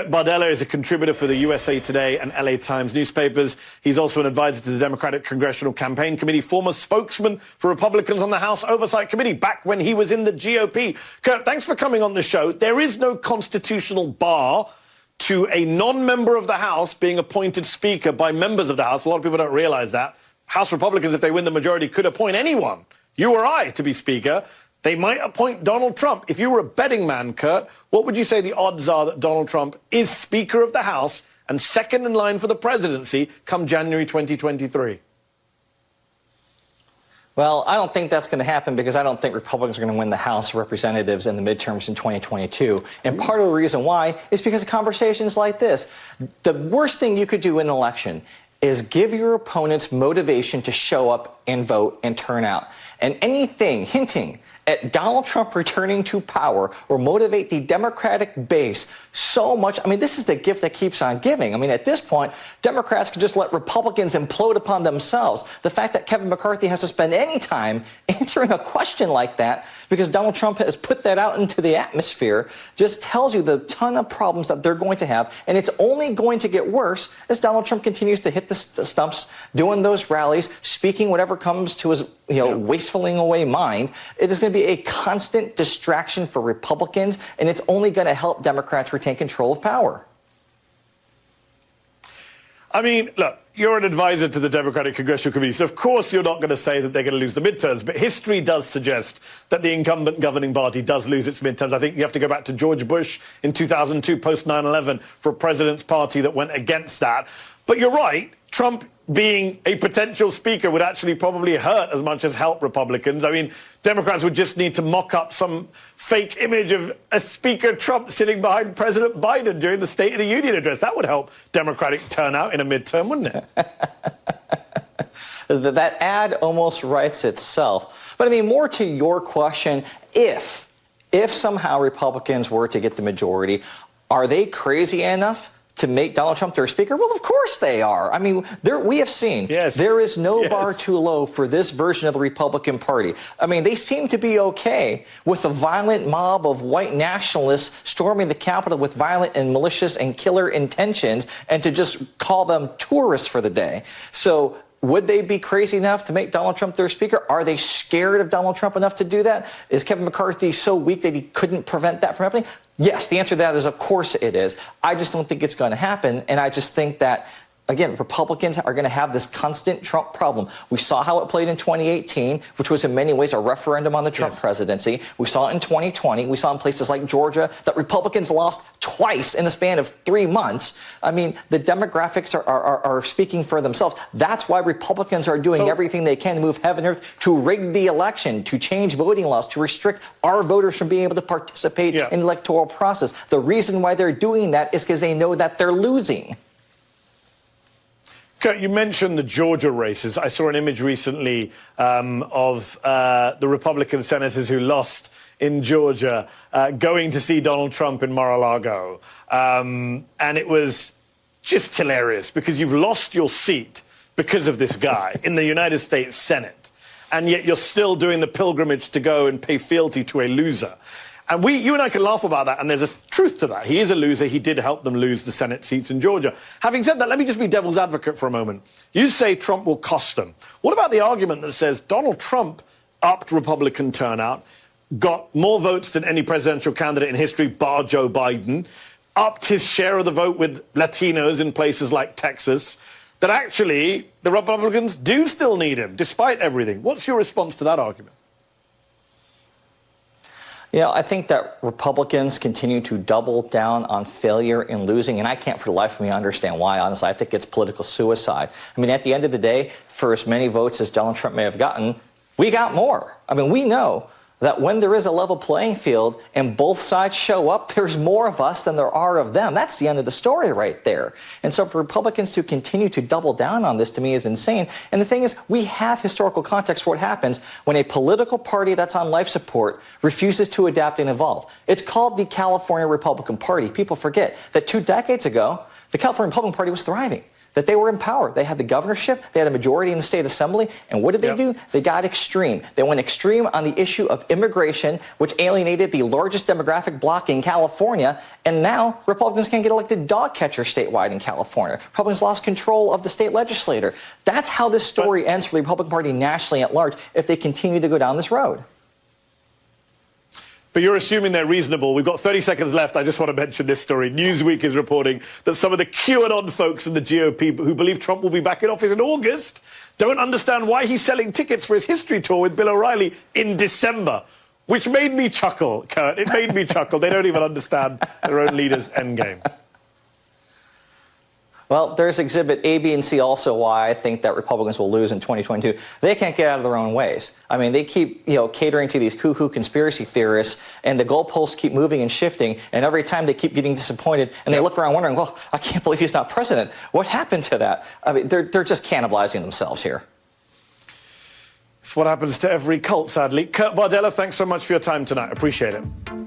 Bardella is a contributor for the USA Today and LA Times newspapers. He's also an advisor to the Democratic Congressional Campaign Committee, former spokesman for Republicans on the House Oversight Committee back when he was in the GOP. Kurt, thanks for coming on the show. There is no constitutional bar to a non-member of the House being appointed Speaker by members of the House. A lot of people don't realize that. House Republicans, if they win the majority, could appoint anyone, you or I, to be Speaker. They might appoint Donald Trump. If you were a betting man, Kurt, what would you say the odds are that Donald Trump is Speaker of the House and second in line for the presidency come January 2023? Well, I don't think that's going to happen because I don't think Republicans are going to win the House of Representatives in the midterms in 2022. And part of the reason why is because of conversations like this. The worst thing you could do in an election is give your opponents motivation to show up and vote and turn out. And anything hinting at Donald Trump returning to power or motivate the Democratic base so much. I mean, this is the gift that keeps on giving. I mean, at this point, Democrats could just let Republicans implode upon themselves. The fact that Kevin McCarthy has to spend any time answering a question like that because Donald Trump has put that out into the atmosphere just tells you the ton of problems that they're going to have. And it's only going to get worse as Donald Trump continues to hit the stumps, doing those rallies, speaking whatever comes to his wastefully away mind. It is going to be a constant distraction for Republicans, and it's only going to help Democrats retain control of power. I mean, look, you're an advisor to the Democratic Congressional Committee, so of course you're not going to say that they're going to lose the midterms, but history does suggest that the incumbent governing party does lose its midterms. I think you have to go back to George Bush in 2002, post 9/11, for a president's party that went against that. But you're right, Trump being a potential speaker would actually probably hurt as much as help Republicans. I mean, Democrats would just need to mock up some fake image of a Speaker Trump sitting behind President Biden during the State of the Union address. That would help Democratic turnout in a midterm, wouldn't it? That ad almost writes itself. But I mean, more to your question, if somehow Republicans were to get the majority, are they crazy enough to make Donald Trump their speaker? Well, of course they are. I mean, we have seen there is no bar too low for this version of the Republican Party. I mean, they seem to be okay with a violent mob of white nationalists storming the Capitol with violent and malicious and killer intentions and to just call them tourists for the day. So would they be crazy enough to make Donald Trump their speaker? Are they scared of Donald Trump enough to do that? Is Kevin McCarthy so weak that he couldn't prevent that from happening? Yes, the answer to that is, of course it is. I just don't think it's going to happen. And I just think that, again, Republicans are going to have this constant Trump problem. We saw how it played in 2018, which was in many ways a referendum on the Trump presidency. We saw it in 2020. We saw in places like Georgia that Republicans lost twice in the span of 3 months. I mean, the demographics are speaking for themselves. That's why Republicans are doing everything they can to move heaven and earth to rig the election, to change voting laws, to restrict our voters from being able to participate in the electoral process. The reason why they're doing that is because they know that they're losing. Kurt, you mentioned the Georgia races. I saw an image recently of the Republican senators who lost in Georgia going to see Donald Trump in Mar-a-Lago. And it was just hilarious because you've lost your seat because of this guy in the United States Senate. And yet you're still doing the pilgrimage to go and pay fealty to a loser. And you and I can laugh about that, and there's a truth to that. He is a loser. He did help them lose the Senate seats in Georgia. Having said that, let me just be devil's advocate for a moment. You say Trump will cost them. What about the argument that says Donald Trump upped Republican turnout, got more votes than any presidential candidate in history, bar Joe Biden, upped his share of the vote with Latinos in places like Texas, that actually the Republicans do still need him, despite everything? What's your response to that argument? Yeah, I think that Republicans continue to double down on failure and losing, and I can't for the life of me understand why, honestly. I think it's political suicide. I mean, at the end of the day, for as many votes as Donald Trump may have gotten, we got more. I mean, we know that when there is a level playing field and both sides show up, there's more of us than there are of them. That's the end of the story right there. And so for Republicans to continue to double down on this, to me, is insane. And the thing is, we have historical context for what happens when a political party that's on life support refuses to adapt and evolve. It's called the California Republican Party. People forget that 2 decades ago, the California Republican Party was thriving. that they were in power. They had the governorship, they had a majority in the state assembly, and what did they do? They got extreme. They went extreme on the issue of immigration, which alienated the largest demographic bloc in California, and now Republicans can't get elected dog catcher statewide in California. Republicans lost control of the state legislature. That's how this story ends for the Republican Party nationally at large if they continue to go down this road. But you're assuming they're reasonable. We've got 30 seconds left. I just want to mention this story. Newsweek is reporting that some of the QAnon folks in the GOP who believe Trump will be back in office in August don't understand why he's selling tickets for his history tour with Bill O'Reilly in December, which made me chuckle, Kurt. It made me chuckle. They don't even understand their own leader's endgame. Well, there's exhibit A, B, and C also why I think that Republicans will lose in 2022. They can't get out of their own ways. I mean, they keep, catering to these cuckoo conspiracy theorists, and the goalposts keep moving and shifting, and every time they keep getting disappointed, and they look around wondering, well, I can't believe he's not president. What happened to that? I mean, they're just cannibalizing themselves here. It's what happens to every cult, sadly. Kurt Bardella, thanks so much for your time tonight. Appreciate it.